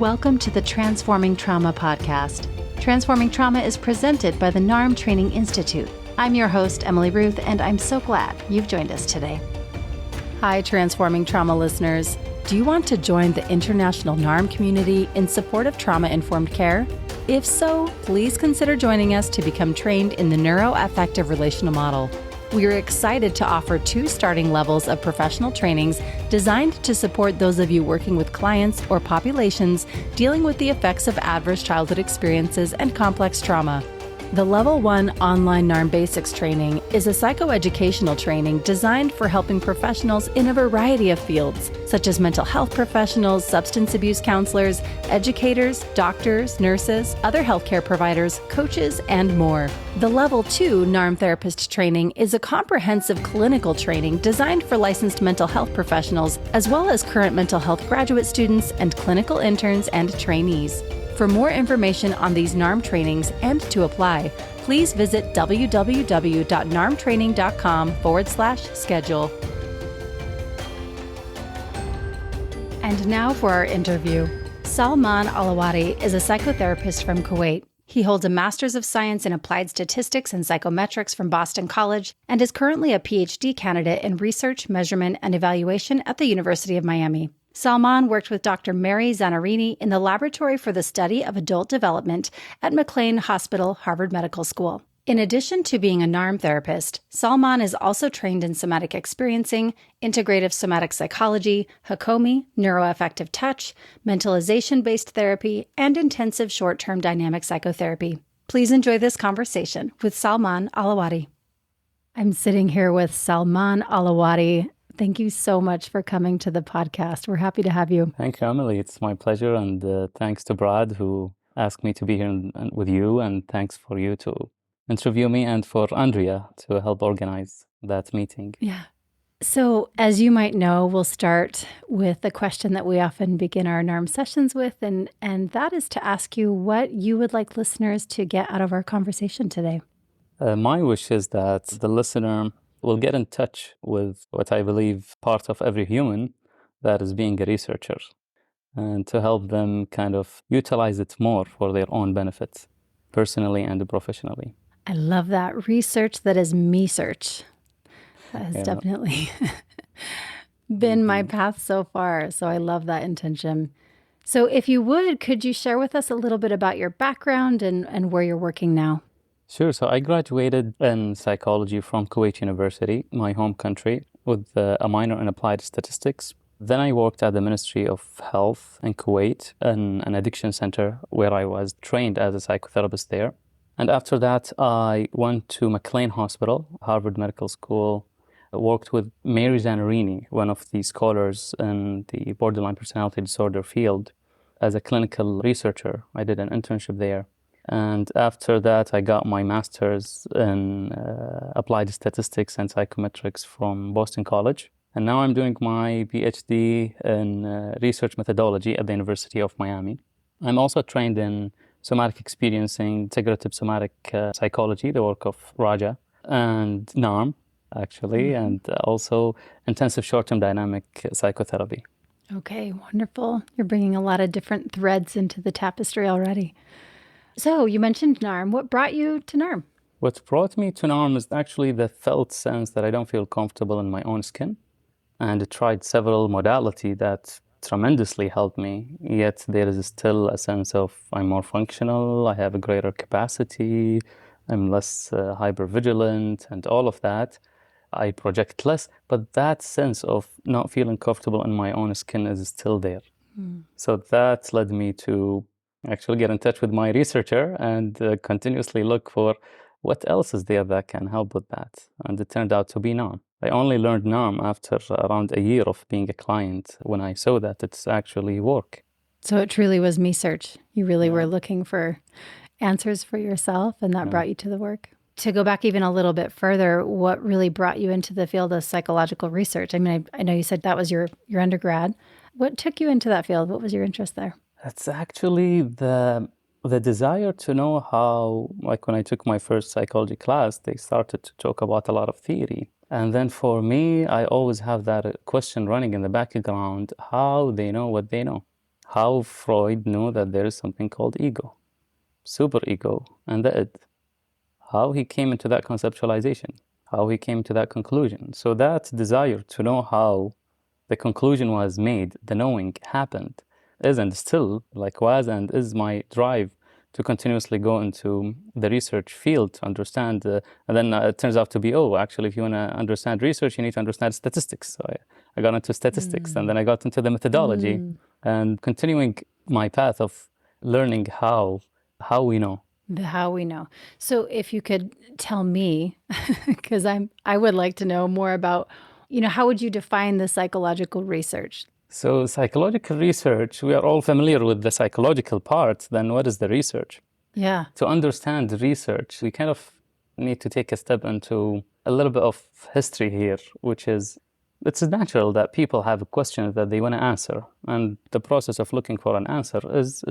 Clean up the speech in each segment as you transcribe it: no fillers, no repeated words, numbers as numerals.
Welcome to the Transforming Trauma podcast. Transforming Trauma is presented by the NARM Training Institute. I'm your host, Emily Ruth, and I'm so glad you've joined us today. Hi, Transforming Trauma listeners. Do you want to join the international NARM community in support of trauma-informed care? If so, please consider joining us to become trained in the Neuroaffective Relational Model. We are excited to offer 2 starting levels of professional trainings designed to support those of you working with clients or populations dealing with the effects of adverse childhood experiences and complex trauma. The Level 1 online NARM Basics training is a psychoeducational training designed for helping professionals in a variety of fields, such as mental health professionals, substance abuse counselors, educators, doctors, nurses, other healthcare providers, coaches, and more. The Level 2 NARM Therapist training is a comprehensive clinical training designed for licensed mental health professionals, as well as current mental health graduate students and clinical interns and trainees. For more information on these NARM trainings and to apply, please visit www.narmtraining.com/schedule. And now for our interview. Salman Alawadi is a psychotherapist from Kuwait. He holds a Master's of Science in Applied Statistics and Psychometrics from Boston College and is currently a Ph.D. candidate in Research, Measurement, and Evaluation at the University of Miami. Salman worked with Dr. Mary Zanarini in the Laboratory for the Study of Adult Development at McLean Hospital, Harvard Medical School. In addition to being a NARM therapist, Salman is also trained in Somatic Experiencing, Integrative Somatic Psychology, Hakomi, Neuroaffective Touch, Mentalization-Based Therapy, and Intensive Short-Term Dynamic Psychotherapy. Please enjoy this conversation with Salman Alawadi. I'm sitting here with Salman Alawadi. Thank you so much for coming to the podcast. We're happy to have you. Thank you, Emily. It's my pleasure. And thanks to Brad, who asked me to be here with you. And thanks for you to interview me and for Andrea to help organize that meeting. Yeah. So as you might know, we'll start with a question that we often begin our NARM sessions with. And that is to ask you what you would like listeners to get out of our conversation today. My wish is that the listener will get in touch with what I believe part of every human, that is being a researcher, and to help them kind of utilize it more for their own benefit, personally and professionally. I love that. Research that is me-search. That has definitely been my path so far. So I love that intention. So if you would, could you share with us a little bit about your background and where you're working now? Sure. So I graduated in psychology from Kuwait University, my home country, with a minor in applied statistics. Then I worked at the Ministry of Health in Kuwait in an addiction center where I was trained as a psychotherapist there. And after that, I went to McLean Hospital, Harvard Medical School, worked with Mary Zanarini, one of the scholars in the borderline personality disorder field, as a clinical researcher. I did an internship there. And after that, I got my master's in Applied Statistics and Psychometrics from Boston College. And now I'm doing my Ph.D. in Research Methodology at the University of Miami. I'm also trained in Somatic Experiencing, Integrative Somatic Psychology, the work of Raja, and NARM, actually, and also Intensive Short-Term Dynamic Psychotherapy. Okay, wonderful. You're bringing a lot of different threads into the tapestry already. So you mentioned NARM. What brought you to NARM? What brought me to NARM is actually the felt sense that I don't feel comfortable in my own skin. And I tried several modalities that tremendously helped me. Yet there is still a sense of I'm more functional, I have a greater capacity, I'm less hypervigilant and all of that. I project less, but that sense of not feeling comfortable in my own skin is still there. So that led me to actually get in touch with my researcher and continuously look for what else is there that can help with that. And it turned out to be NARM. I only learned NARM after around a year of being a client when I saw that it's actually work. So it truly was me-search. You really were looking for answers for yourself, and that brought you to the work. To go back even a little bit further, what really brought you into the field of psychological research? I mean, I know you said that was your undergrad. What took you into that field? What was your interest there? It's actually the desire to know how, like when I took my first psychology class, they started to talk about a lot of theory. And then for me, I always have that question running in the background, how they know what they know. how Freud knew that there is something called ego, superego, and the id. How he came into that conceptualization, how he came to that conclusion. So that desire to know how the conclusion was made, the knowing happened, is and still was and is my drive to continuously go into the research field to understand. And then it turns out to be, actually, if you want to understand research, you need to understand statistics. So I got into statistics, and then I got into the methodology and continuing my path of learning how we know. The how we know. So if you could tell me, because I would like to know more about, how would you define the psychological research? So psychological research, we are all familiar with the psychological part. Then what is the research? Yeah. To understand research, we kind of need to take a step into a little bit of history here, which is, it's natural that people have a question that they want to answer. And the process of looking for an answer is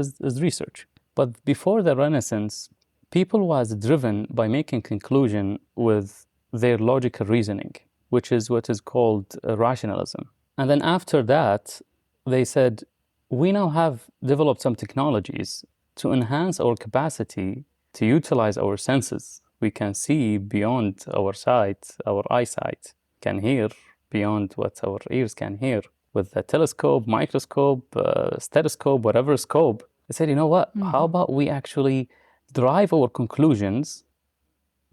research. But before the Renaissance, people was driven by making conclusion with their logical reasoning, which is what is called rationalism. And then after that, they said, we now have developed some technologies to enhance our capacity to utilize our senses. We can see beyond our sight, our eyesight, can hear beyond what our ears can hear. With a telescope, microscope, stethoscope, whatever scope, they said, you know what, how about we actually derive our conclusions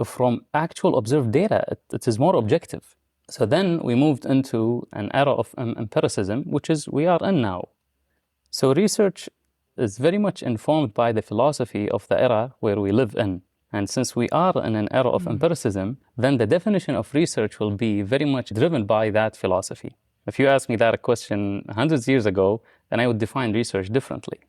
from actual observed data? It is more objective. So then we moved into an era of empiricism, which is we are in now. So research is very much informed by the philosophy of the era where we live in. And since we are in an era of empiricism, then the definition of research will be very much driven by that philosophy. If you asked me that question hundreds of years ago, then I would define research differently.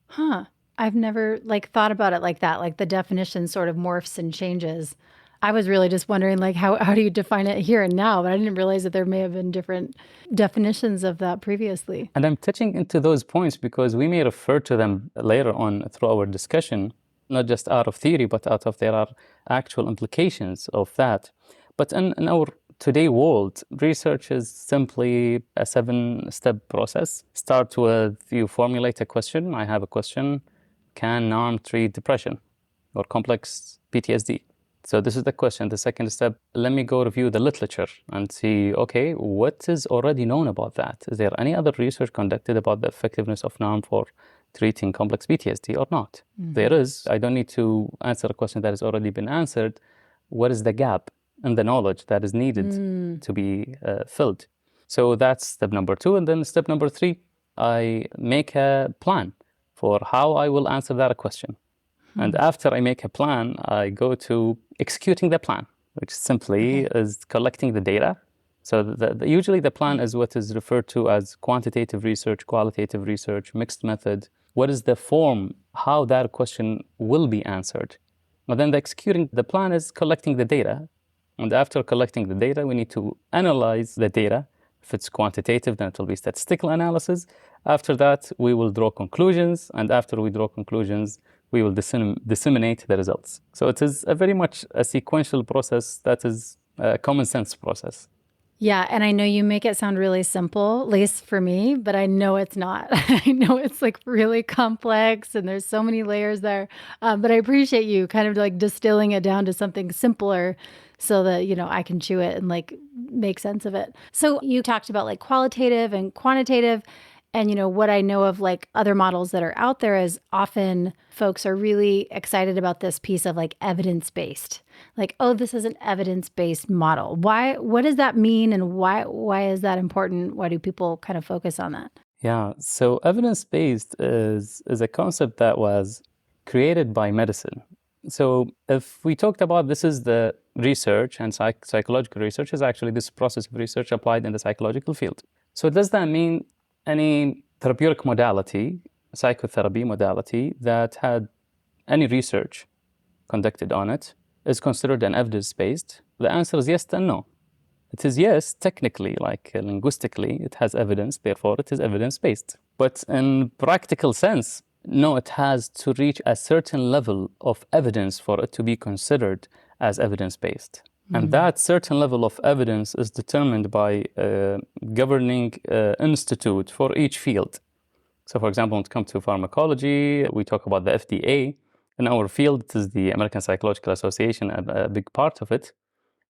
Huh. I've never thought about it like that, like the definition sort of morphs and changes. I was really just wondering, how do you define it here and now? But I didn't realize that there may have been different definitions of that previously. And I'm touching into those points because we may refer to them later on through our discussion, not just out of theory, but out of there are actual implications of that. But in our today world, research is simply a 7-step process. Start with you formulate a question. I have a question. Can NARM treat depression or complex PTSD? So this is the question. The second step, let me go review the literature and see, okay, what is already known about that? Is there any other research conducted about the effectiveness of NARM for treating complex PTSD or not? There is. I don't need to answer a question that has already been answered. What is the gap in the knowledge that is needed to be filled? So that's step number 2. And then step number 3, I make a plan for how I will answer that question. And after I make a plan, I go to executing the plan, which simply is collecting the data. So usually the plan is what is referred to as quantitative research, qualitative research, mixed method. What is the form, how that question will be answered? And then the executing the plan is collecting the data. And after collecting the data, we need to analyze the data. If it's quantitative, then it will be statistical analysis. After that, we will draw conclusions. And after we draw conclusions, we will disseminate the results. So it is a very much a sequential process that is a common sense process. Yeah, and I know you make it sound really simple, at least for me, but I know it's not. I know it's really complex and there's so many layers there. But I appreciate you kind of distilling it down to something simpler so that, I can chew it and make sense of it. So you talked about qualitative and quantitative. And, what I know of other models that are out there is often folks are really excited about this piece of evidence-based. This is an evidence-based model. What does that mean? And why is that important? Why do people kind of focus on that? Yeah, so evidence-based is a concept that was created by medicine. So if we talked about this is the research and psychological research is actually this process of research applied in the psychological field. So does that mean any therapeutic modality, psychotherapy modality that had any research conducted on it is considered an evidence-based? The answer is yes and no. It is yes, technically, linguistically, it has evidence, therefore it is evidence-based. But in practical sense, no, it has to reach a certain level of evidence for it to be considered as evidence-based. And that certain level of evidence is determined by a governing institute for each field. So for example, when it comes to pharmacology, we talk about the FDA. In our field, it is the American Psychological Association, a big part of it,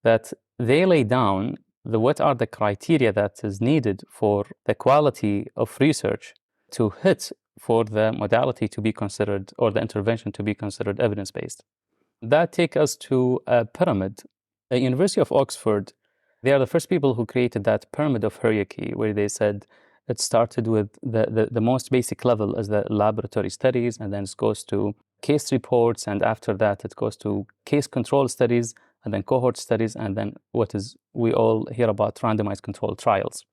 that they lay down what are the criteria that is needed for the quality of research to hit for the modality to be considered or the intervention to be considered evidence-based. That takes us to a pyramid. The University of Oxford, they are the first people who created that pyramid of hierarchy, where they said it started with the most basic level as the laboratory studies, and then it goes to case reports, and after that it goes to case control studies, and then cohort studies, and then what is we all hear about randomized controlled trials.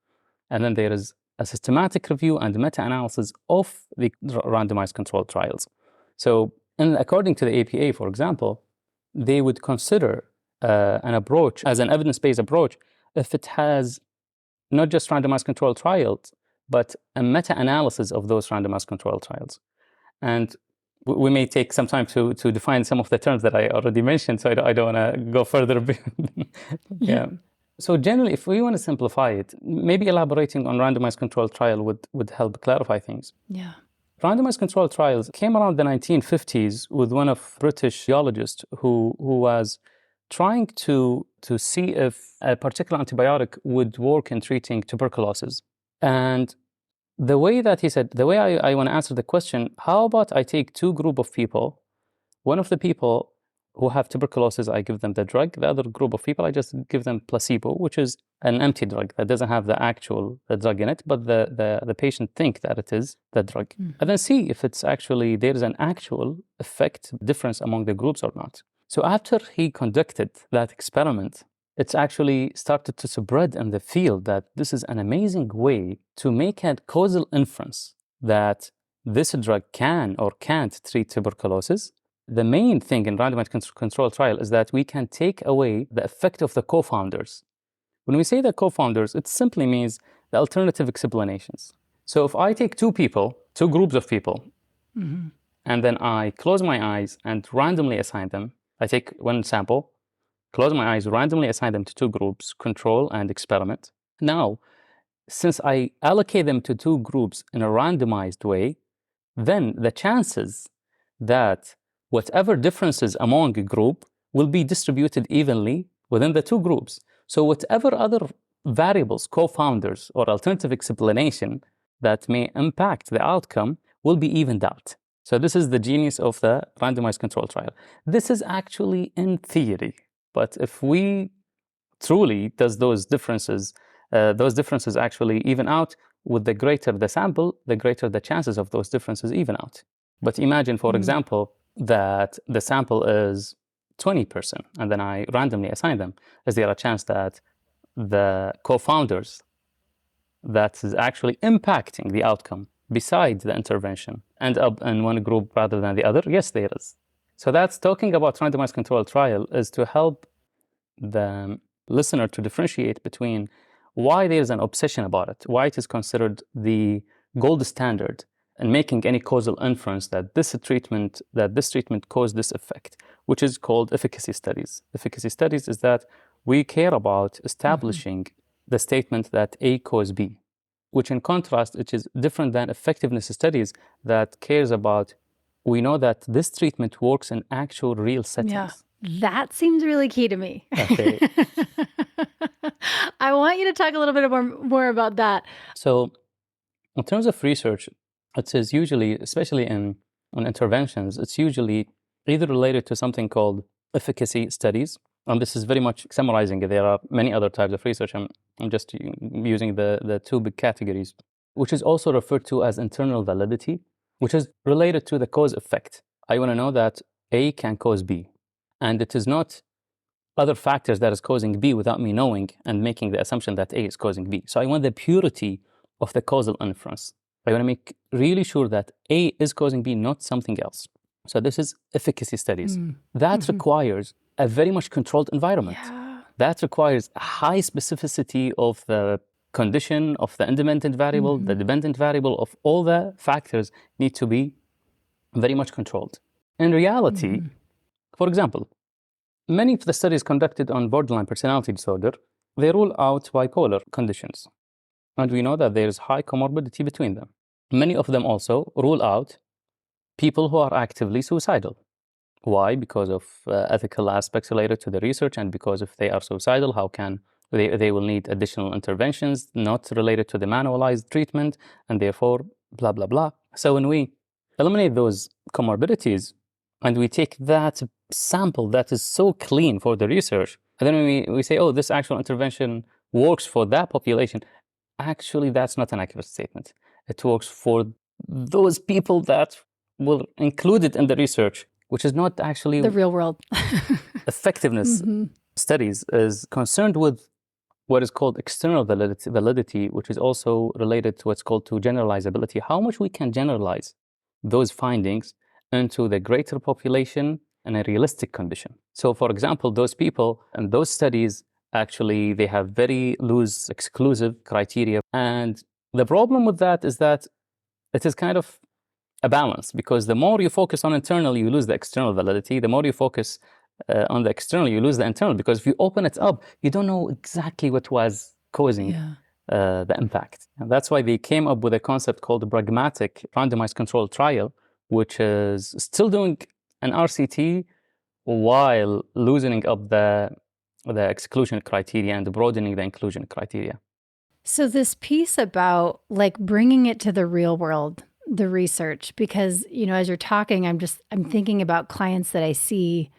And then there is a systematic review and meta-analysis of the randomized controlled trials. So, and according to the APA, for example, they would consider an approach as an evidence-based approach if it has not just randomized controlled trials, but a meta-analysis of those randomized controlled trials. And we may take some time to define some of the terms that I already mentioned, so I don't want to go further. Yeah. So generally, if we want to simplify it, maybe elaborating on randomized controlled trial would help clarify things. Yeah. Randomized controlled trials came around the 1950s with one of British geologists who was trying to see if a particular antibiotic would work in treating tuberculosis. And the way that he said, the way I want to answer the question, how about I take two groups of people, one of the people who have tuberculosis, I give them the drug. The other group of people, I just give them placebo, which is an empty drug that doesn't have the drug in it, but the patient think that it is the drug. And then see if it's actually, there is an actual effect difference among the groups or not. So after he conducted that experiment, it's actually started to spread in the field that this is an amazing way to make a causal inference that this drug can or can't treat tuberculosis. The main thing in randomized controlled trial is that we can take away the effect of the co-founders. When we say the co-founders, it simply means the alternative explanations. So if I take two groups of people, and then I close my eyes and randomly assign them, I take one sample, close my eyes, randomly assign them to two groups, control and experiment. Now, since I allocate them to two groups in a randomized way, then the chances that whatever differences among a group will be distributed evenly within the two groups. So whatever other variables, co-founders, or alternative explanation that may impact the outcome will be evened out. So this is the genius of the randomized controlled trial. This is actually in theory, but if we truly does those differences actually even out, with the greater the sample, the greater the chances of those differences even out. But imagine, for example, that the sample is 20 person, and then I randomly assign them. Is there a chance that the co-founders that is actually impacting the outcome besides the intervention end up in one group rather than the other? Yes, there is. So that's talking about randomized controlled trial is to help the listener to differentiate between why there's an obsession about it, why it is considered the gold standard, and making any causal inference that this treatment caused this effect, which is called efficacy studies. Efficacy studies is that we care about establishing the statement that A caused B, which in contrast, it is different than effectiveness studies that cares about, we know that this treatment works in actual real settings. Yeah. That seems really key to me. Okay. I want you to talk a little bit more about that. So in terms of research, it is usually, especially on interventions, it's usually either related to something called efficacy studies. This is very much summarizing it. There are many other types of research. I'm just using the two big categories, which is also referred to as internal validity, which is related to the cause effect. I want to know that A can cause B, and it is not other factors that is causing B without me knowing and making the assumption that A is causing B. So I want the purity of the causal inference. I want to make really sure that A is causing B, not something else. So this is efficacy studies. That requires a very much controlled environment. Yeah. That requires a high specificity of the condition, of the independent variable, the dependent variable, of all the factors need to be very much controlled. In reality, for example, many of the studies conducted on borderline personality disorder, they rule out bipolar conditions. And we know that there is high comorbidity between them. Many of them also rule out people who are actively suicidal. Why? Because of ethical aspects related to the research, and because if they are suicidal, how can they will need additional interventions not related to the manualized treatment, and therefore blah blah blah. So when we eliminate those comorbidities and we take that sample that is so clean for the research, and then we say, oh, this actual intervention works for that population, actually that's not an accurate statement. It works for those people that were included in the research, which is not actually the real world. Effectiveness studies is concerned with what is called external validity, which is also related to what's called to generalizability, how much we can generalize those findings into the greater population in a realistic condition. So for example, those people and those studies, actually, they have very loose exclusive criteria. And the problem with that is that it is kind of a balance, because the more you focus on internal, you lose the external validity. The more you focus on the external, you lose the internal, because if you open it up, you don't know exactly what was causing the impact. And that's why they came up with a concept called the pragmatic randomized controlled trial, which is still doing an RCT while loosening up the exclusion criteria and broadening the inclusion criteria. So this piece about like bringing it to the real world, the research, because, you know, as you're talking, I'm thinking about clients that I see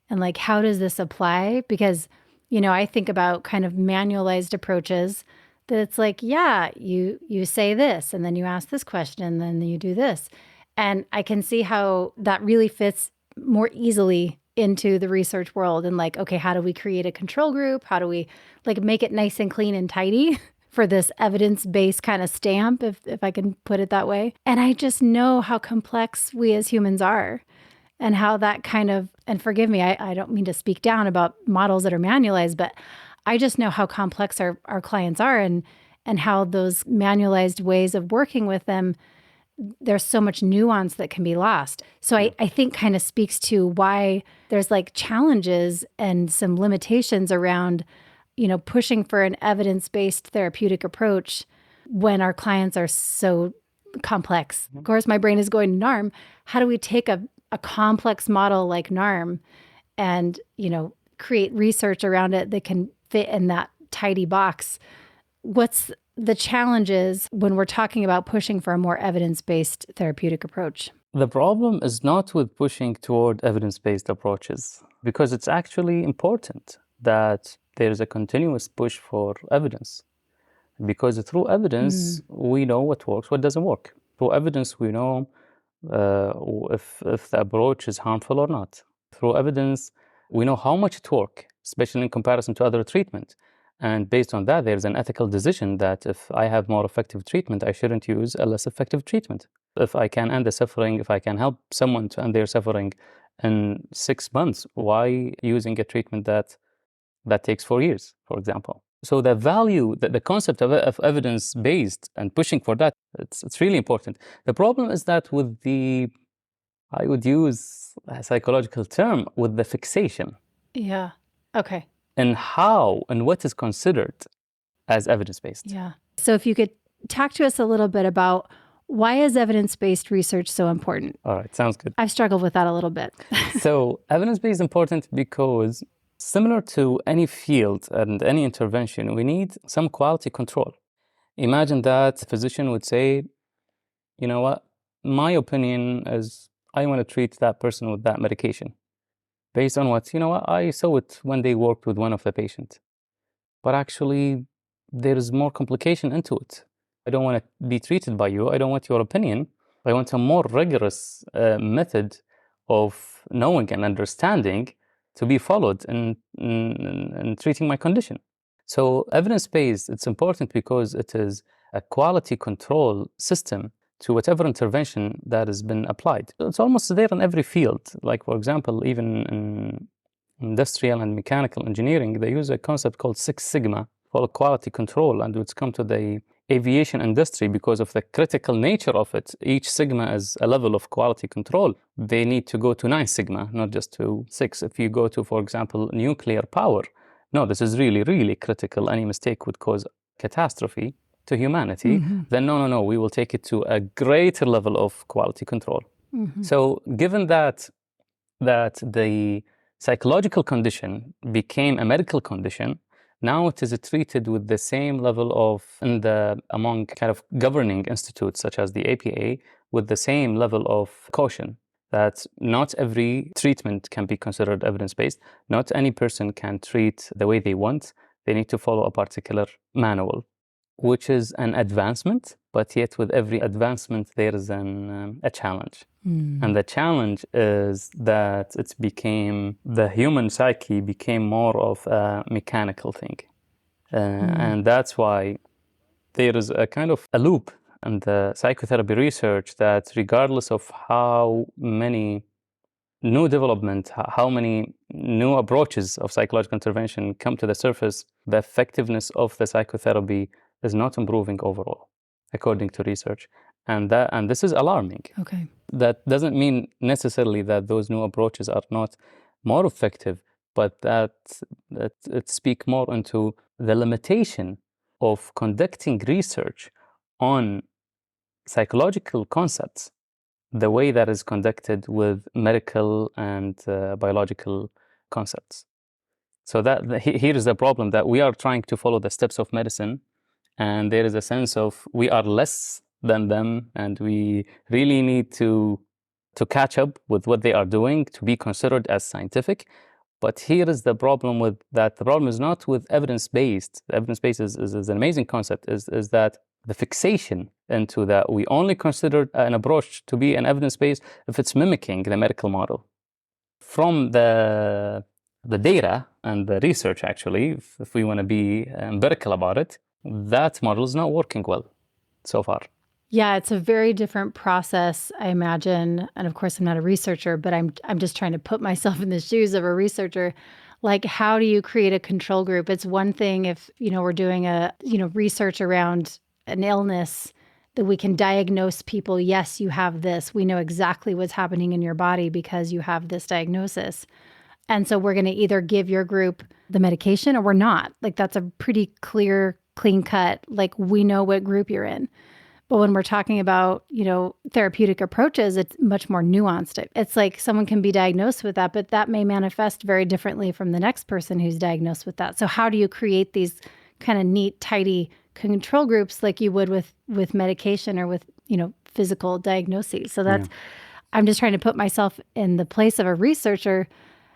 and like, how does this apply? Because, you know, I think about kind of manualized approaches that it's like, yeah, you say this and then you ask this question and then you do this. And I can see how that really fits more easily into the research world. And like, okay, how do we create a control group? How do we like make it nice and clean and tidy for this evidence-based kind of stamp, if I can put it that way? And I just know how complex we as humans are, and how that kind of, and forgive me, I don't mean to speak down about models that are manualized, but I just know how complex our clients are, and how those manualized ways of working with them, there's so much nuance that can be lost. So I think kind of speaks to why there's like challenges and some limitations around, you know, pushing for an evidence-based therapeutic approach when our clients are so complex. Of course, my brain is going to NARM. How do we take a complex model like NARM and, you know, create research around it that can fit in that tidy box? What's the challenges when we're talking about pushing for a more evidence-based therapeutic approach? The problem is not with pushing toward evidence-based approaches, because it's actually important that there's a continuous push for evidence. Because through evidence, we know what works, what doesn't work. Through evidence, we know if the approach is harmful or not. Through evidence, we know how much it works, especially in comparison to other treatment. And based on that, there's an ethical decision that if I have more effective treatment, I shouldn't use a less effective treatment. If I can end the suffering, if I can help someone to end their suffering in 6 months, why using a treatment that takes 4 years, for example? So the value, the concept of evidence-based and pushing for that, it's really important. The problem is that with I would use a psychological term, with the fixation. Yeah. Okay. And how and what is considered as evidence-based. Yeah. So if you could talk to us a little bit about why is evidence-based research so important? All right, sounds good. I've struggled with that a little bit. So evidence-based is important because similar to any field and any intervention, we need some quality control. Imagine that a physician would say, you know what, my opinion is I want to treat that person with that medication. Based on what, you know what, I saw it when they worked with one of the patients. But actually, there is more complication into it. I don't want to be treated by you. I don't want your opinion. I want a more rigorous method of knowing and understanding to be followed in treating my condition. So evidence-based, it's important because it is a quality control system to whatever intervention that has been applied. It's almost there in every field. Like, for example, even in industrial and mechanical engineering, they use a concept called Six Sigma for quality control, and it's come to the aviation industry because of the critical nature of it. Each Sigma is a level of quality control. They need to go to 9 Sigma, not just to 6. If you go to, for example, nuclear power, no, this is really, really critical. Any mistake would cause catastrophe. to humanity, then no, we will take it to a greater level of quality control. So given that the psychological condition became a medical condition, now it is treated with the same level of, among kind of governing institutes such as the APA, with the same level of caution that not every treatment can be considered evidence-based. Not any person can treat the way they want. They need to follow a particular manual, which is an advancement, but yet with every advancement there is a challenge. And the challenge is that the human psyche became more of a mechanical thing. And that's why there is a kind of a loop in the psychotherapy research that regardless of how many new development, how many new approaches of psychological intervention come to the surface, the effectiveness of the psychotherapy is not improving overall, according to research. And this is alarming. Okay. That doesn't mean necessarily that those new approaches are not more effective, but that it speaks more into the limitation of conducting research on psychological concepts the way that is conducted with medical and biological concepts. So here is the problem, that we are trying to follow the steps of medicine, and there is a sense of we are less than them, and we really need to catch up with what they are doing to be considered as scientific. But here is the problem with that. The problem is not with evidence-based. Evidence-based is an amazing concept, is that the fixation into that we only consider an approach to be an evidence-based if it's mimicking the medical model. From the data and the research, actually, if we want to be empirical about it, that model is not working well so far. Yeah, it's a very different process, I imagine. And of course, I'm not a researcher, but I'm just trying to put myself in the shoes of a researcher. Like, how do you create a control group? It's one thing if, we're doing research around an illness that we can diagnose people. Yes, you have this. We know exactly what's happening in your body because you have this diagnosis. And so we're going to either give your group the medication or we're not. Like, that's a pretty clear, clean cut. Like, we know what group you're in. But when we're talking about, therapeutic approaches, it's much more nuanced. It's like someone can be diagnosed with that, but that may manifest very differently from the next person who's diagnosed with that. So how do you create these kind of neat, tidy control groups like you would with medication or with, physical diagnoses? So that's, I'm just trying to put myself in the place of a researcher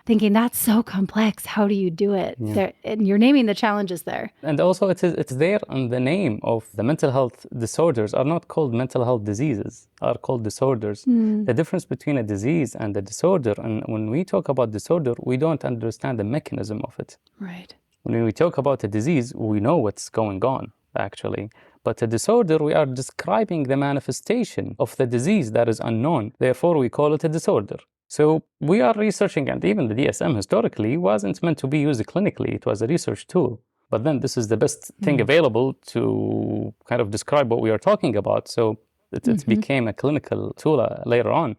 thinking that's so complex. How do you do it? Yeah. And you're naming the challenges there. And also it's there in the name of the mental health disorders are not called mental health diseases, are called disorders. The difference between a disease and a disorder, and when we talk about disorder, we don't understand the mechanism of it. Right. When we talk about a disease, we know what's going on, actually. But a disorder, we are describing the manifestation of the disease that is unknown. Therefore, we call it a disorder. So we are researching, and even the DSM historically wasn't meant to be used clinically. It was a research tool. But then this is the best thing available to kind of describe what we are talking about. So it became a clinical tool later on.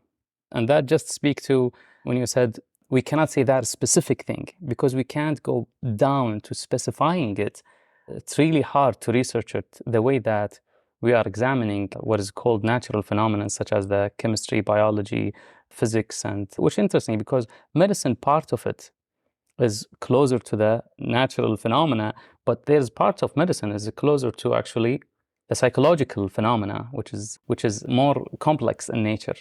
And that just speaks to when you said, we cannot say that specific thing because we can't go down to specifying it. It's really hard to research it the way that we are examining what is called natural phenomena, such as the chemistry, biology, physics, and which is interesting because medicine, part of it is closer to the natural phenomena, but there's part of medicine is closer to actually the psychological phenomena, which is more complex in nature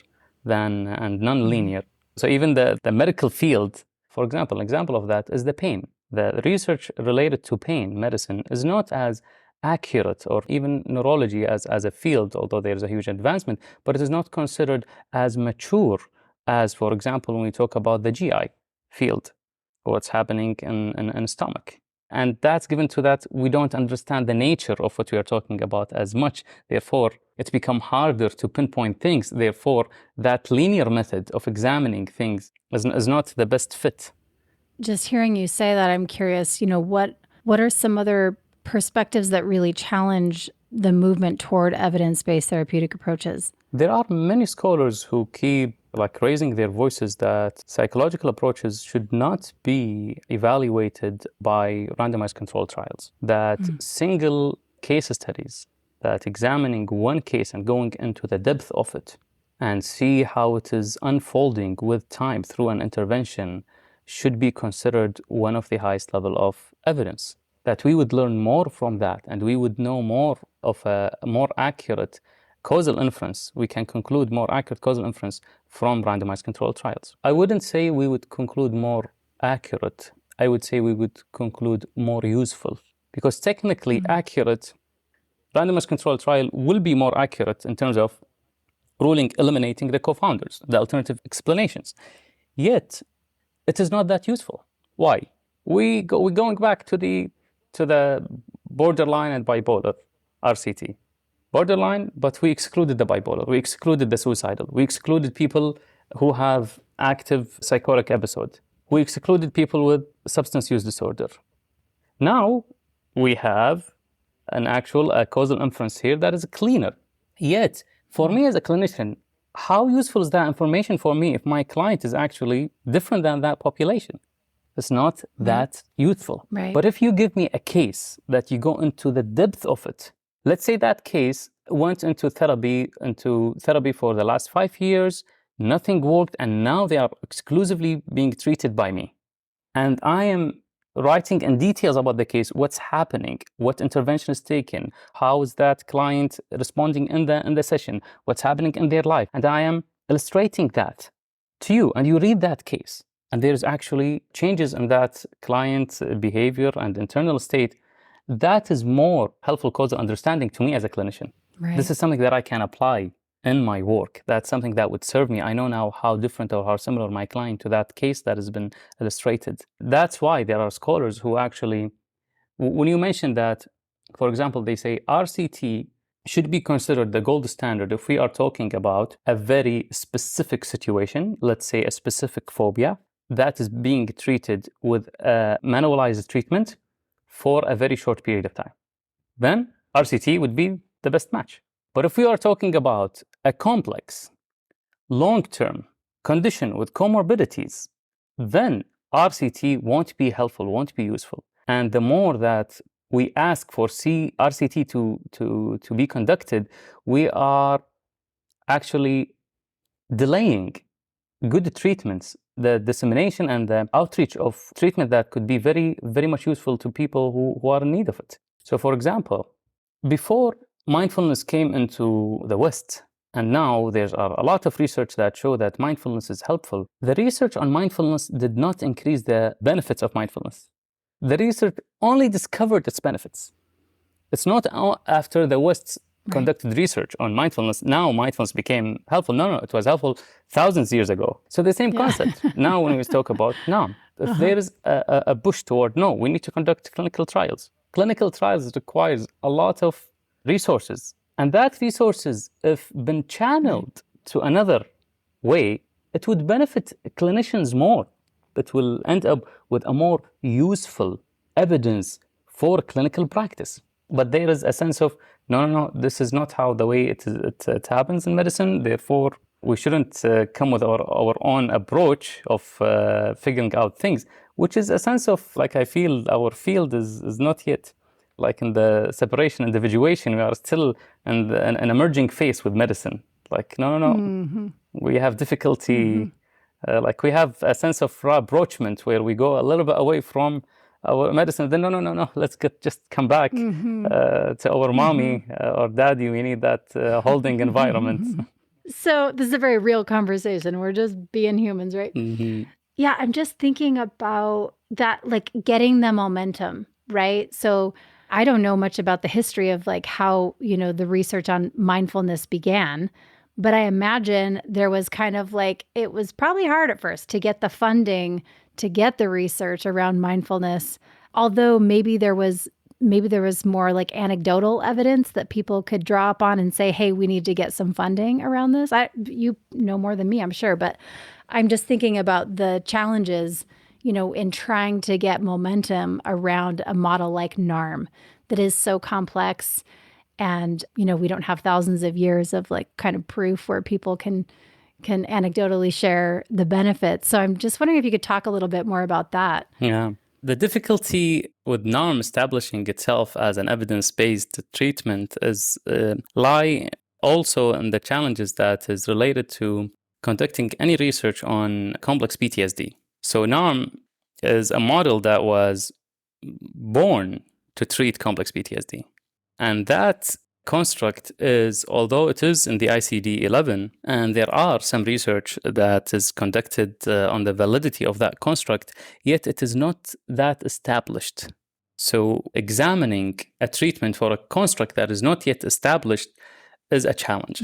than and non-linear. So even the medical field, for example, an example of that is the pain. The research related to pain medicine is not as accurate, or even neurology as a field, although there is a huge advancement, but it is not considered as mature as, for example, when we talk about the GI field, what's happening in stomach. And that's given to that we don't understand the nature of what we are talking about as much. Therefore, it's become harder to pinpoint things. Therefore, that linear method of examining things is not the best fit. Just hearing you say that, I'm curious, what are some other perspectives that really challenge the movement toward evidence-based therapeutic approaches? There are many scholars who keep raising their voices that psychological approaches should not be evaluated by randomized controlled trials, that single case studies that examining one case and going into the depth of it and see how it is unfolding with time through an intervention should be considered one of the highest level of evidence. That we would learn more from that and we would know more of a more accurate causal inference. We can conclude more accurate causal inference from randomized controlled trials. I wouldn't say we would conclude more accurate. I would say we would conclude more useful, because technically accurate randomized controlled trial will be more accurate in terms of eliminating the co-founders, the alternative explanations. Yet, it is not that useful. Why? We're going back to the borderline and bipolar, RCT. Borderline, but we excluded the bipolar, we excluded the suicidal, we excluded people who have active psychotic episode, we excluded people with substance use disorder. Now, we have an actual causal inference here that is cleaner. Yet, for me as a clinician, how useful is that information for me if my client is actually different than that population? It's not that useful. Right. But if you give me a case that you go into the depth of it, let's say that case went into therapy for the last 5 years, nothing worked, and now they are exclusively being treated by me. And I am writing in details about the case, what's happening, what intervention is taken, how is that client responding in the session, what's happening in their life. And I am illustrating that to you, and you read that case. And there's actually changes in that client's behavior and internal state. That is more helpful causal understanding to me as a clinician. Right. This is something that I can apply in my work. That's something that would serve me. I know now how different or how similar my client to that case that has been illustrated. That's why there are scholars who actually, when you mention that, for example, they say RCT should be considered the gold standard if we are talking about a very specific situation, let's say a specific phobia, that is being treated with a manualized treatment for a very short period of time. Then RCT would be the best match. But if we are talking about a complex, long-term condition with comorbidities, then RCT won't be helpful, won't be useful. And the more that we ask for RCT to be conducted, we are actually delaying good treatments, the dissemination and the outreach of treatment that could be very, very much useful to people who are in need of it. So for example, before mindfulness came into the West, and now there are a lot of research that show that mindfulness is helpful, the research on mindfulness did not increase the benefits of mindfulness. The research only discovered its benefits. It's not after the West conducted research on mindfulness, now mindfulness became helpful. No, it was helpful thousands of years ago. So the same concept. Now when we talk about NARM, if there is a push toward, no, we need to conduct clinical trials. Clinical trials requires a lot of resources. And that resources, if been channeled to another way, it would benefit clinicians more. It will end up with a more useful evidence for clinical practice. But there is a sense of, no, this is not how the way it happens in medicine. Therefore, we shouldn't come with our own approach of figuring out things, which is a sense of, like, I feel our field is not yet, like in the separation, individuation, we are still in an emerging phase with medicine. Like, no, we have difficulty, like we have a sense of rapprochement where we go a little bit away from our medicine, then no, let's just come back to our mommy or daddy. We need that holding environment. So this is a very real conversation. We're just being humans, right? Yeah, I'm just thinking about that, like getting the momentum, right? So I don't know much about the history of like how, the research on mindfulness began, but I imagine there was kind of like, it was probably hard at first to get the funding to get the research around mindfulness, although maybe there was more like anecdotal evidence that people could draw upon and say, hey, we need to get some funding around this. You know more than me, I'm sure, but I'm just thinking about the challenges, in trying to get momentum around a model like NARM that is so complex. And, we don't have thousands of years of like kind of proof where people can anecdotally share the benefits. So I'm just wondering if you could talk a little bit more about that. Yeah. The difficulty with NARM establishing itself as an evidence-based treatment is lie also in the challenges that is related to conducting any research on complex PTSD. So NARM is a model that was born to treat complex PTSD. And that construct is, although it is in the ICD-11, and there are some research that is conducted on the validity of that construct, yet it is not that established. So examining a treatment for a construct that is not yet established is a challenge.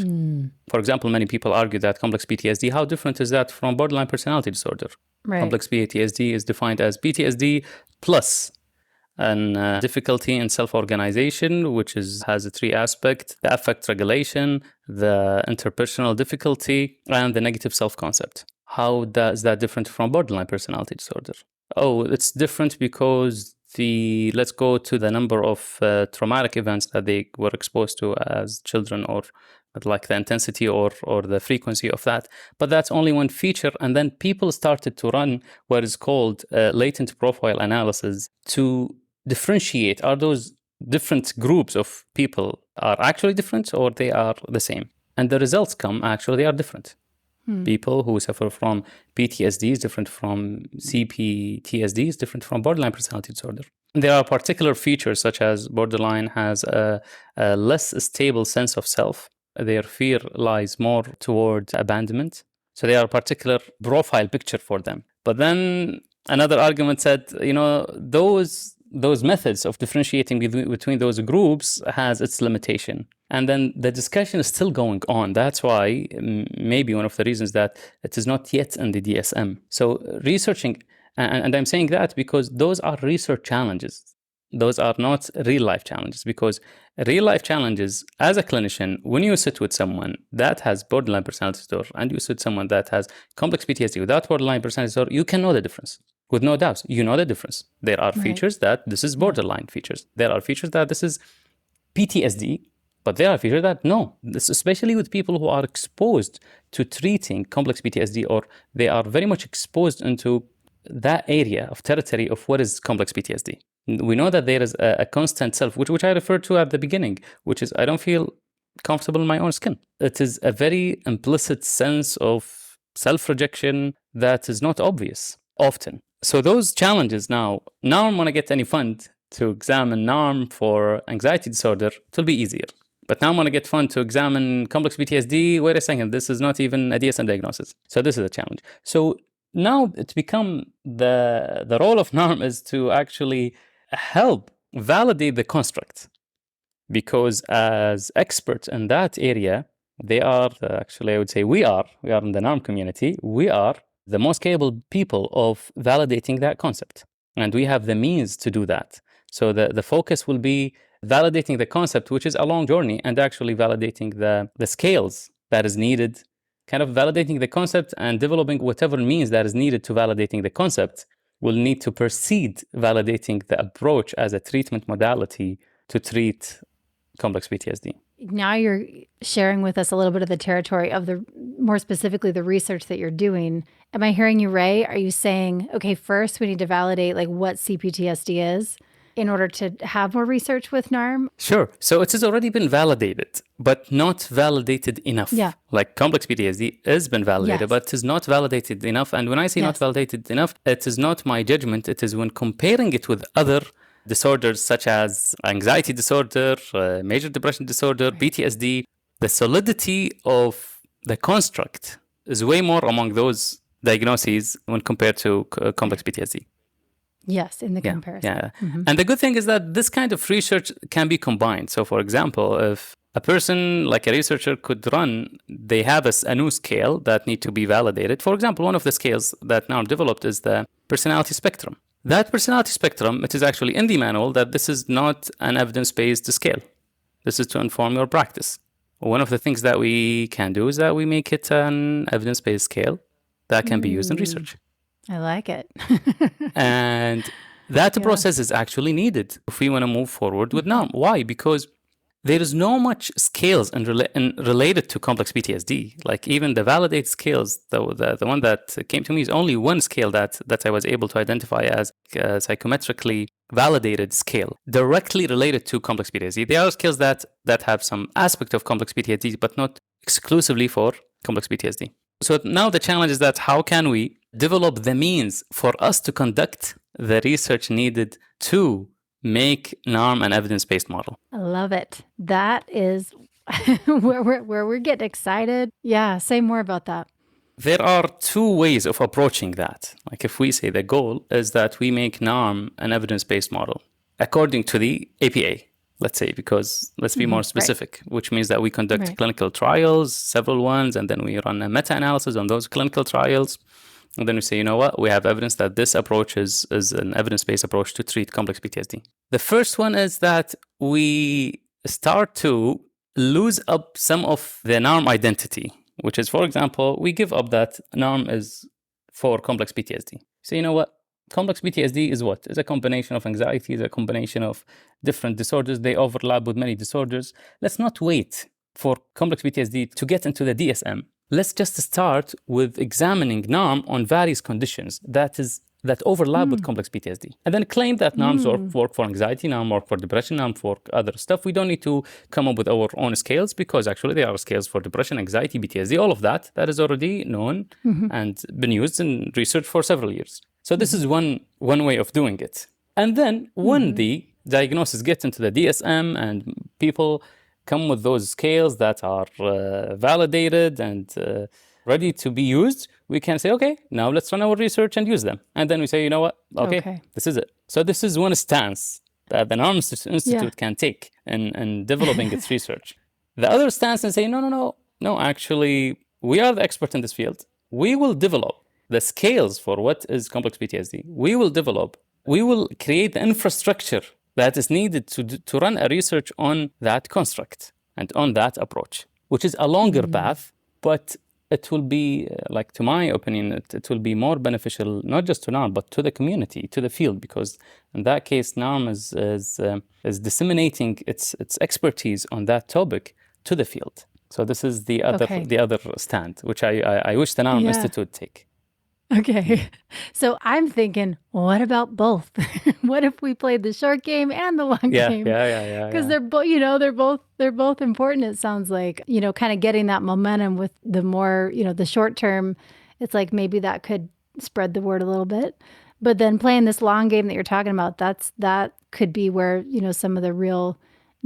For example, many people argue that complex PTSD, how different is that from borderline personality disorder? Right. Complex PTSD is defined as PTSD plus and difficulty in self-organization, which has a three aspects: the affect regulation, the interpersonal difficulty, and the negative self-concept. How is that different from borderline personality disorder? Oh, it's different because let's go to the number of traumatic events that they were exposed to as children, or like the intensity or the frequency of that. But that's only one feature. And then people started to run what is called latent profile analysis to differentiate, are those different groups of people are actually different or they are the same? And the results come, actually, they are different. People who suffer from PTSD is different from CPTSD, is different from borderline personality disorder. There are particular features, such as borderline has a less stable sense of self. Their fear lies more towards abandonment. So they are a particular profile picture for them. But then another argument said, those methods of differentiating between those groups has its limitation. And then the discussion is still going on. That's why maybe one of the reasons that it is not yet in the DSM. So researching, and I'm saying that because those are research challenges. Those are not real life challenges, because real life challenges, as a clinician, when you sit with someone that has borderline personality disorder and you sit with someone that has complex PTSD without borderline personality disorder, you can know the difference. With no doubts, you know the difference. There are features that this is borderline features. There are features that this is PTSD, but there are features that no. This, especially with people who are exposed to treating complex PTSD, or they are very much exposed into that area of territory of what is complex PTSD. We know that there is a constant self, which I referred to at the beginning, which is I don't feel comfortable in my own skin. It is a very implicit sense of self-rejection that is not obvious often. So those challenges now I'm going to get any fund to examine NARM for anxiety disorder, it will be easier. But now I'm going to get fund to examine complex PTSD. Wait a second, this is not even a DSM diagnosis. So this is a challenge. So now it's become the role of NARM is to actually help validate the construct. Because as experts in that area, they are, actually I would say we are in the NARM community, we are the most capable people of validating that concept. And we have the means to do that. So the focus will be validating the concept, which is a long journey, and actually validating the scales that is needed, kind of validating the concept and developing whatever means that is needed to validating the concept. Will need to precede validating the approach as a treatment modality to treat complex PTSD. Now you're sharing with us a little bit of the territory of more specifically the research that you're doing. Am I hearing you right? Are you saying, okay, first we need to validate like what CPTSD is in order to have more research with NARM? Sure. So it has already been validated, but not validated enough. Yeah. Like complex PTSD has been validated, but it is not validated enough. And when I say not validated enough, it is not my judgment. It is when comparing it with other disorders such as anxiety disorder, major depression disorder, PTSD, the solidity of the construct is way more among those diagnoses when compared to complex PTSD. Yes, in the comparison. Yeah. Mm-hmm. And the good thing is that this kind of research can be combined. So for example, if a person like a researcher could run, they have a new scale that need to be validated. For example, one of the scales that now developed is the personality spectrum. That personality spectrum, it is actually in the manual that this is not an evidence-based scale. This is to inform your practice. One of the things that we can do is that we make it an evidence-based scale that can be used in research. I like it. And that process is actually needed if we want to move forward with NARM. Why? Because there is no much scales in related to complex PTSD. Like even the validated scales, the one that came to me is only one scale that I was able to identify as a psychometrically validated scale directly related to complex PTSD. There are scales that have some aspect of complex PTSD, but not exclusively for complex PTSD. So now the challenge is that how can we develop the means for us to conduct the research needed to make NARM an evidence-based model? I love it. That is where we're getting excited. Yeah, say more about that. There are two ways of approaching that. Like if we say the goal is that we make NARM an evidence-based model according to the APA, let's say, because let's be more specific, which means that we conduct clinical trials, several ones, and then we run a meta-analysis on those clinical trials. And then we say, you know what, we have evidence that this approach is an evidence-based approach to treat complex PTSD. The first one is that we start to lose up some of the NARM identity, which is, for example, we give up that NARM is for complex PTSD. So you know what, complex PTSD is what? It's a combination of anxiety, it's a combination of different disorders. They overlap with many disorders. Let's not wait for complex PTSD to get into the DSM. Let's just start with examining NARM on various conditions that overlap with complex PTSD. And then claim that NARMs work for anxiety, NARM work for depression, NARM for other stuff. We don't need to come up with our own scales because actually there are scales for depression, anxiety, PTSD, all of that is already known and been used in research for several years. So this is one way of doing it. And then when the diagnosis gets into the DSM and people come with those scales that are validated and ready to be used, we can say, okay, now let's run our research and use them. And then we say, you know what, okay. This is it. So this is one stance that the NARM Institute can take in developing its research. The other stance is say, no, actually, we are the expert in this field. We will develop the scales for what is complex PTSD. We will create the infrastructure that is needed to run a research on that construct and on that approach, which is a longer path, but it will be, like, to my opinion, it will be more beneficial, not just to NARM, but to the community, to the field, because in that case, NARM is disseminating its expertise on that topic to the field. So this is the other stand, which I wish the NARM Institute take. Okay. So I'm thinking, what about both? What if we played the short game and the long game? Yeah. Because they're both important, it sounds like, kind of getting that momentum with the more, the short term. It's like maybe that could spread the word a little bit. But then playing this long game that you're talking about, that could be where, some of the real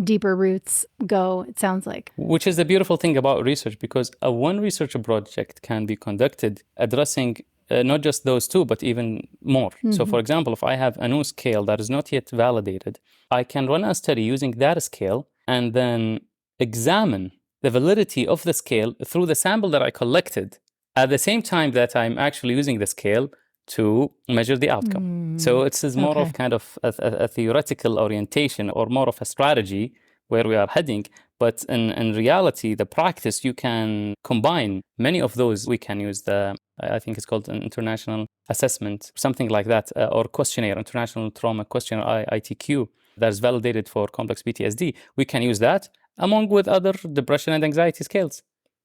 deeper roots go, it sounds like. Which is the beautiful thing about research, because one research project can be conducted addressing not just those two, but even more. So for example, if I have a new scale that is not yet validated, I can run a study using that scale and then examine the validity of the scale through the sample that I collected at the same time that I'm actually using the scale to measure the outcome. So it's more of kind of a theoretical orientation or more of a strategy where we are heading. But in reality, the practice, you can combine many of those. We can use I think it's called an international assessment, something like that, or questionnaire, international trauma questionnaire, ITQ, that is validated for complex PTSD. We can use that along with other depression and anxiety scales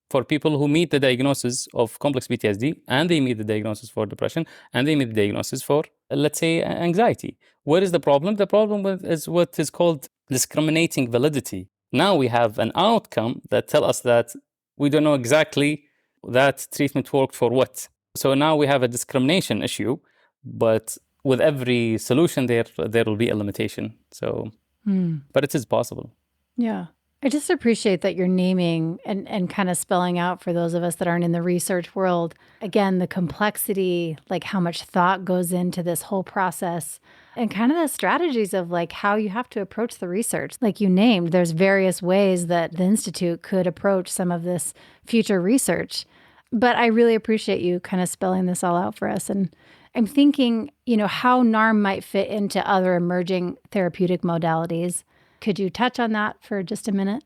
for people who meet the diagnosis of complex PTSD, and they meet the diagnosis for depression, and they meet the diagnosis for, let's say, anxiety. What is the problem? The problem is what is called discriminating validity. Now we have an outcome that tell us that we don't know exactly that treatment worked for what. So now we have a discrimination issue, but with every solution there will be a limitation. So, but it is possible. Yeah. I just appreciate that you're naming and kind of spelling out for those of us that aren't in the research world, again, the complexity, like how much thought goes into this whole process, and kind of the strategies of like how you have to approach the research. Like you named, there's various ways that the Institute could approach some of this future research. But I really appreciate you kind of spelling this all out for us. And I'm thinking, how NARM might fit into other emerging therapeutic modalities. Could you touch on that for just a minute?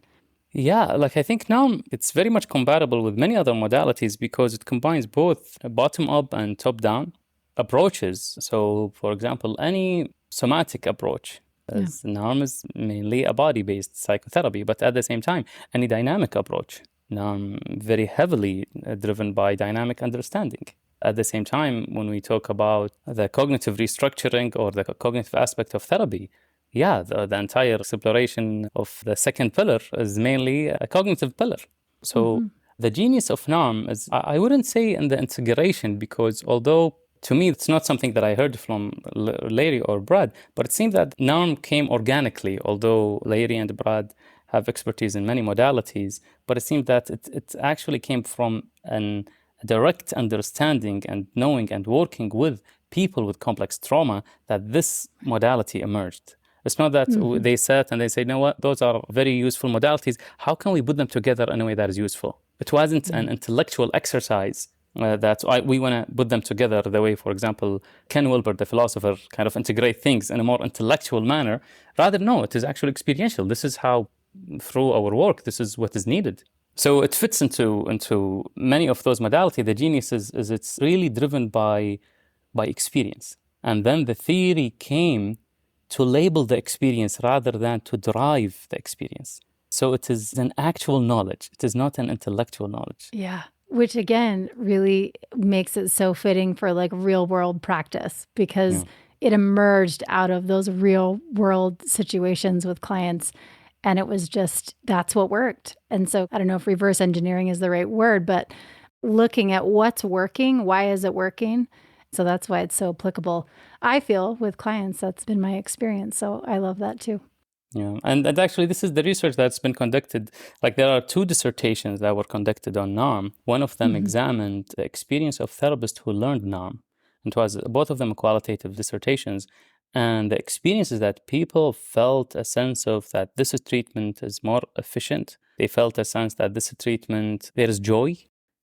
Yeah, like I think NARM, it's very much compatible with many other modalities because it combines both bottom-up and top-down approaches. So, for example, any somatic approach as NARM is mainly a body-based psychotherapy, but at the same time, any dynamic approach. NARM very heavily driven by dynamic understanding. At the same time, when we talk about the cognitive restructuring or the cognitive aspect of therapy, the entire exploration of the second pillar is mainly a cognitive pillar. So the genius of NARM is, I wouldn't say in the integration, because although to me it's not something that I heard from Larry or Brad, but it seems that NARM came organically, although Larry and Brad have expertise in many modalities, but it seems that it actually came from a direct understanding and knowing and working with people with complex trauma that this modality emerged. It's not that they sat and they said, you know what, those are very useful modalities. How can we put them together in a way that is useful? It wasn't an intellectual exercise we want to put them together the way, for example, Ken Wilber, the philosopher, kind of integrate things in a more intellectual manner. Rather, no, it is actually experiential. This is how, through our work, this is what is needed. So it fits into many of those modalities. The genius is it's really driven by experience. And then the theory came to label the experience rather than to drive the experience. So it is an actual knowledge. It is not an intellectual knowledge. Yeah. Which again, really makes it so fitting for like real world practice, because it emerged out of those real world situations with clients. And it was just, that's what worked. And so I don't know if reverse engineering is the right word, but looking at what's working, why is it working? So that's why it's so applicable. I feel with clients, that's been my experience. So I love that too. Yeah, and actually this is the research that's been conducted. Like there are 2 dissertations that were conducted on NARM. One of them examined the experience of therapists who learned NARM. It was both of them qualitative dissertations. And the experience is that people felt a sense of that this treatment is more efficient. They felt a sense that this treatment, there is joy.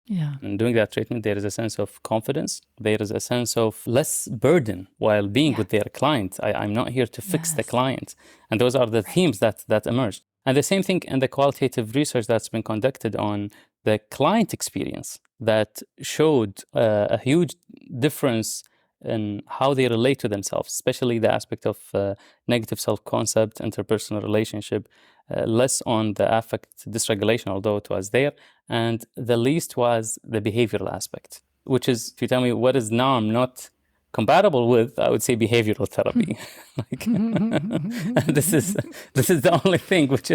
Yeah. In doing that treatment, there is a sense of confidence. There is a sense of less burden while being with their client. I'm not here to fix the client. And those are the themes that emerged. And the same thing in the qualitative research that's been conducted on the client experience that showed a huge difference in how they relate to themselves, especially the aspect of negative self-concept, interpersonal relationship, less on the affect dysregulation, although it was there, and the least was the behavioral aspect, which is, if you tell me what is NARM not compatible with, I would say behavioral therapy. This is the only thing which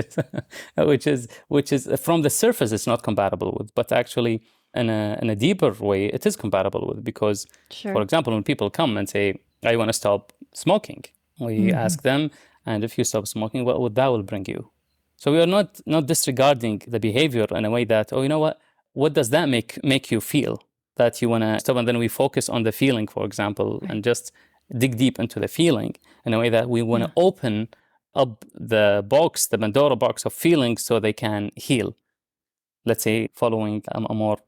is from the surface it's not compatible with, but actually in a deeper way it is compatible with, because for example, when people come and say, I want to stop smoking, we ask them, and if you stop smoking, what would that will bring you? So we are not disregarding the behavior in a way that, oh, you know what does that make you feel that you want to stop? And then we focus on the feeling, for example, and just dig deep into the feeling in a way that we want to open up the Pandora box of feelings so they can heal. Let's say following a more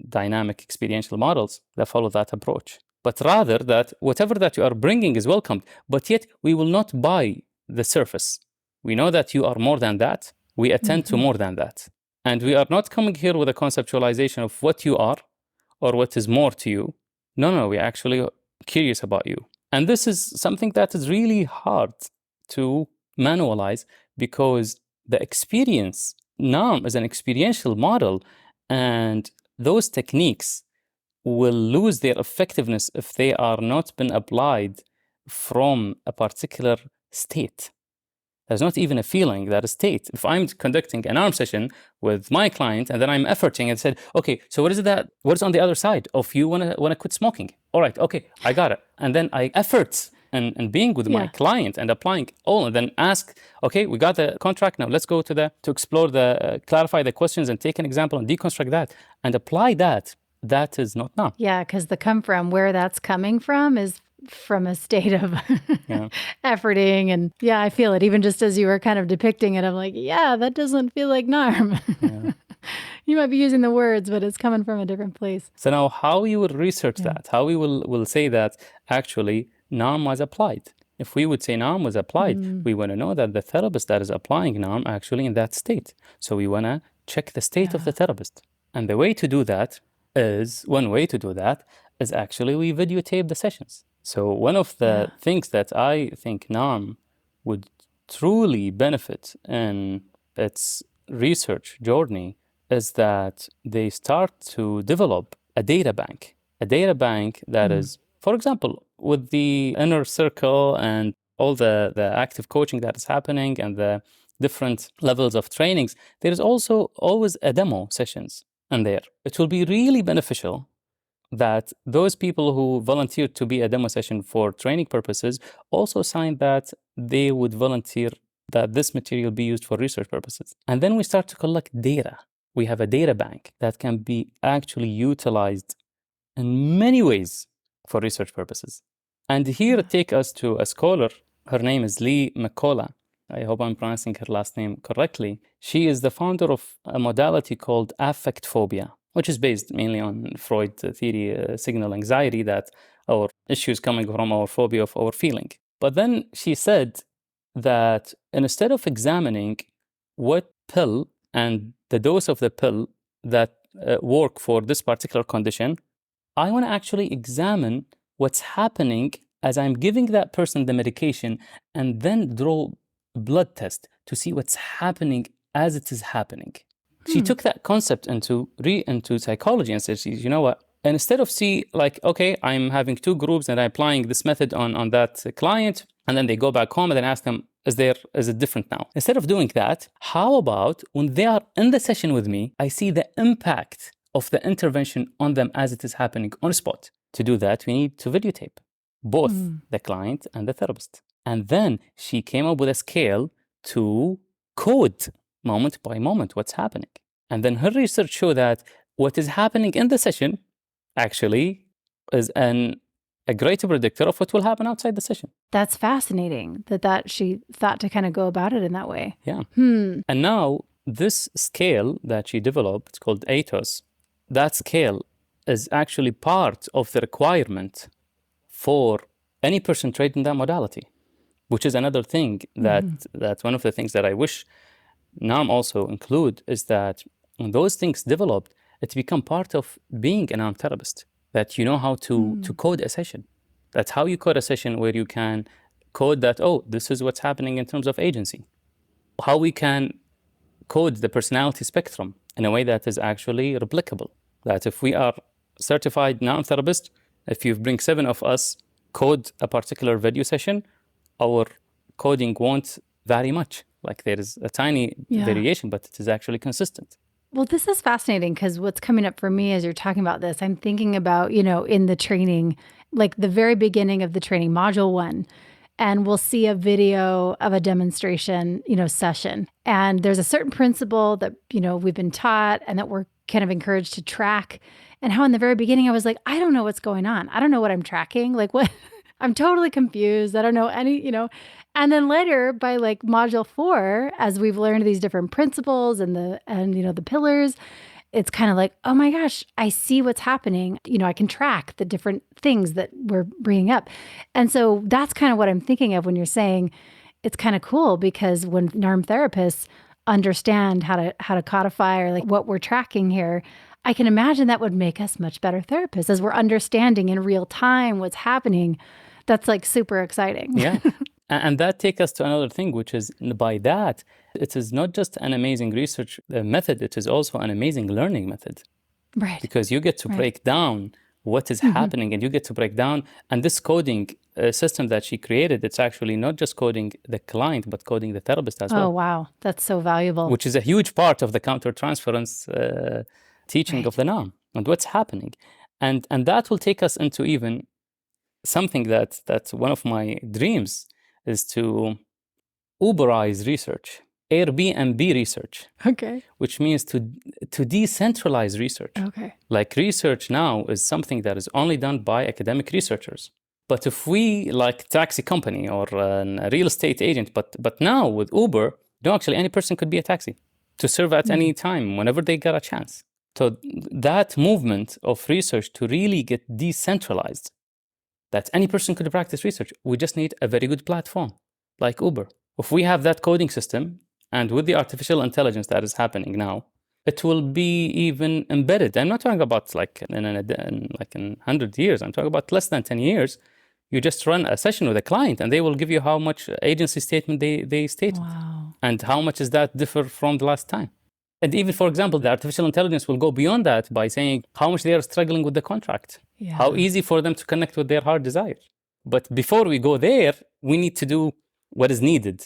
dynamic experiential models that follow that approach. But rather that whatever that you are bringing is welcomed, but yet we will not buy the surface. We know that you are more than that. We attend to more than that. And we are not coming here with a conceptualization of what you are or what is more to you. No, we're actually curious about you. And this is something that is really hard to manualize, because the experience, NARM is an experiential model, and those techniques will lose their effectiveness if they are not been applied from a particular state. There's not even a feeling, that a state. If I'm conducting an NARM session with my client and then I'm efforting and said, okay, so what is on the other side of you want to quit smoking? All right, okay, I got it. And then I effort and being with my client and applying all, and then ask, okay, we got the contract, now let's go to explore clarify the questions and take an example and deconstruct that and apply that. That is not NARM. Yeah, because where that's coming from is from a state of efforting. And I feel it. Even just as you were kind of depicting it, I'm like, that doesn't feel like NARM. You might be using the words, but it's coming from a different place. So now how you will research that, how we will say that actually NARM was applied. If we would say NARM was applied, we want to know that the therapist that is applying NARM actually in that state. So we want to check the state of the therapist. And the way to do that is actually we videotape the sessions. So one of the things that I think NARM would truly benefit in its research journey is that they start to develop a data bank that is, for example, with the inner circle and all the active coaching that is happening and the different levels of trainings, there is also always a demo sessions in there. It will be really beneficial that those people who volunteered to be a demo session for training purposes also signed that they would volunteer that this material be used for research purposes. And then we start to collect data. We have a data bank that can be actually utilized in many ways for research purposes. And here take us to a scholar. Her name is Lee McCullough. I hope I'm pronouncing her last name correctly. She is the founder of a modality called affect phobia, which is based mainly on Freud theory, signal anxiety, that our issues coming from our phobia of our feeling. But then she said that instead of examining what pill and the dose of the pill that work for this particular condition, I want to actually examine what's happening as I'm giving that person the medication and then draw a blood test to see what's happening as it is happening. She took that concept into psychology and said, you know what, and instead of okay, I'm having two groups and I'm applying this method on that client, and then they go back home and then ask them, is it different now? Instead of doing that, how about when they are in the session with me, I see the impact of the intervention on them as it is happening on the spot. To do that, we need to videotape both the client and the therapist. And then she came up with a scale to code moment by moment what's happening. And then her research showed that what is happening in the session actually is a greater predictor of what will happen outside the session. That's fascinating that she thought to kind of go about it in that way. Yeah. And now this scale that she developed, it's called ATOS, that scale is actually part of the requirement for any person trained in that modality, which is another thing that's one of the things that I wish NARM also include, is that when those things developed, it's become part of being an NARM therapist, that you know how to code a session. That's how you code a session, where you can code that, this is what's happening in terms of agency. How we can code the personality spectrum in a way that is actually replicable. That if we are certified NARM therapists, if you bring 7 of us code a particular video session, our coding won't vary much. Like there is a tiny variation, but it is actually consistent. Well, this is fascinating because what's coming up for me as you're talking about this, I'm thinking about, in the training, like the very beginning of the training, module 1, and we'll see a video of a demonstration, session. And there's a certain principle that, we've been taught and that we're kind of encouraged to track. And how in the very beginning, I was like, I don't know what's going on. I don't know what I'm tracking. Like what? I'm totally confused. I don't know any, And then later by like module 4, as we've learned these different principles and the pillars, it's kind of like, oh my gosh, I see what's happening. I can track the different things that we're bringing up. And so that's kind of what I'm thinking of when you're saying it's kind of cool, because when NARM therapists understand how to codify or like what we're tracking here, I can imagine that would make us much better therapists as we're understanding in real time what's happening. That's like super exciting. Yeah. And that takes us to another thing, which is by that, it is not just an amazing research method, it is also an amazing learning method. Right. Because you get to break down what is happening, and you get to break down, and this coding system that she created, it's actually not just coding the client, but coding the therapist as well. Oh, wow. That's so valuable. Which is a huge part of the countertransference teaching of the NARM and what's happening. And that will take us into even something that's one of my dreams, is to Uberize research, Airbnb research. Okay. Which means to decentralize research. Okay. Like research now is something that is only done by academic researchers. But if we, like taxi company or a real estate agent, but now with Uber, actually any person could be a taxi to serve at any time, whenever they get a chance. So that movement of research to really get decentralized, that any person could practice research. We just need a very good platform like Uber. If we have that coding system, and with the artificial intelligence that is happening now, it will be even embedded. I'm not talking about like in 100 years. I'm talking about less than 10 years. You just run a session with a client and they will give you how much agency statement they stated. Wow. And how much does that differ from the last time. And even, for example, the artificial intelligence will go beyond that by saying how much they are struggling with the contract, how easy for them to connect with their heart desire. But before we go there, we need to do what is needed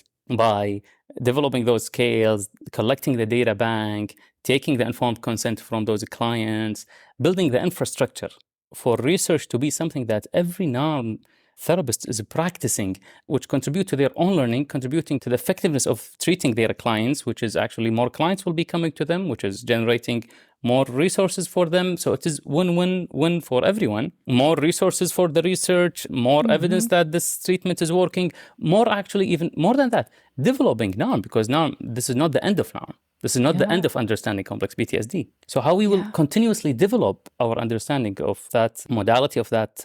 by developing those scales, collecting the data bank, taking the informed consent from those clients, building the infrastructure for research to be something that every NARM therapist is practicing, which contribute to their own learning, contributing to the effectiveness of treating their clients, which is actually more clients will be coming to them, which is generating more resources for them. So it is win-win-win for everyone. More resources for the research, more evidence that this treatment is working, more actually, even more than that, developing NARM, because NARM, this is not the end of NARM. This is not the end of understanding complex PTSD. So how we will continuously develop our understanding of that modality, of that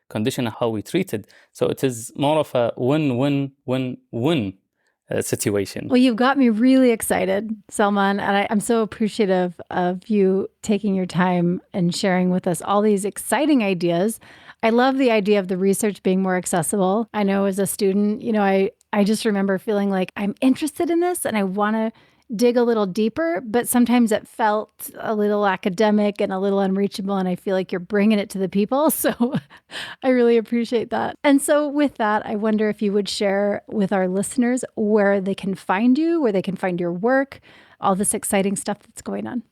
condition, and how we treat it. So it is more of a win-win-win-win situation. Well, you've got me really excited, Salman, and I'm so appreciative of you taking your time and sharing with us all these exciting ideas. I love the idea of the research being more accessible. I know as a student, I just remember feeling like I'm interested in this and I want to dig a little deeper, but sometimes it felt a little academic and a little unreachable, and I feel like you're bringing it to the people. So I really appreciate that. And so with that, I wonder if you would share with our listeners where they can find you, where they can find your work, all this exciting stuff that's going on.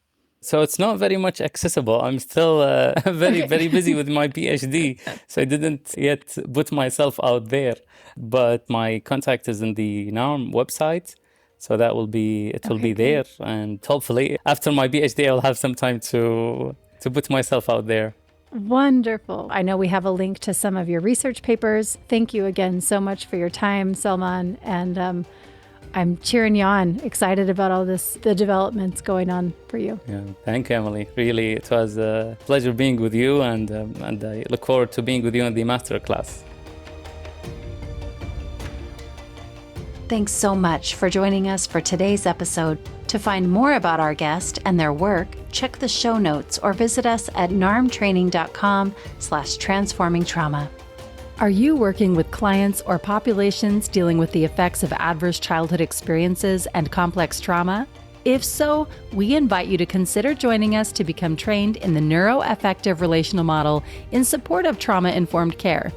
So it's not very much accessible. I'm still very busy with my Ph.D. So I didn't yet put myself out there. But my contact is in the NARM website. So that will be there. And hopefully after my PhD, I'll have some time to put myself out there. Wonderful. I know we have a link to some of your research papers. Thank you again so much for your time, Salman. And I'm cheering you on, excited about all the developments going on for you. Yeah, thank you, Emily. Really, it was a pleasure being with you, and I look forward to being with you in the master class. Thanks so much for joining us for today's episode. To find more about our guest and their work, check the show notes or visit us at narmtraining.com/transformingtrauma. Are you working with clients or populations dealing with the effects of adverse childhood experiences and complex trauma? If so, we invite you to consider joining us to become trained in the Neuroaffective Relational Model in support of trauma-informed care.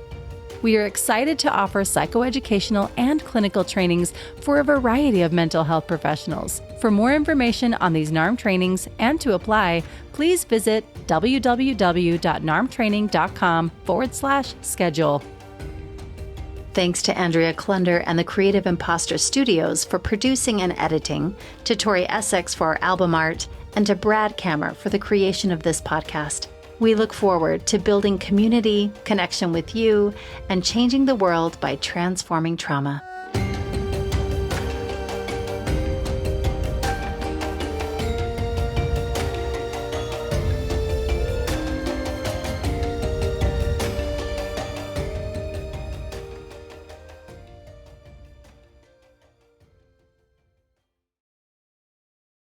We are excited to offer psychoeducational and clinical trainings for a variety of mental health professionals. For more information on these NARM trainings and to apply, please visit www.narmtraining.com/schedule. Thanks to Andrea Klunder and the Creative Imposter Studios for producing and editing, to Tori Essex for our album art, and to Brad Kammer for the creation of this podcast. We look forward to building community, connection with you, and changing the world by transforming trauma.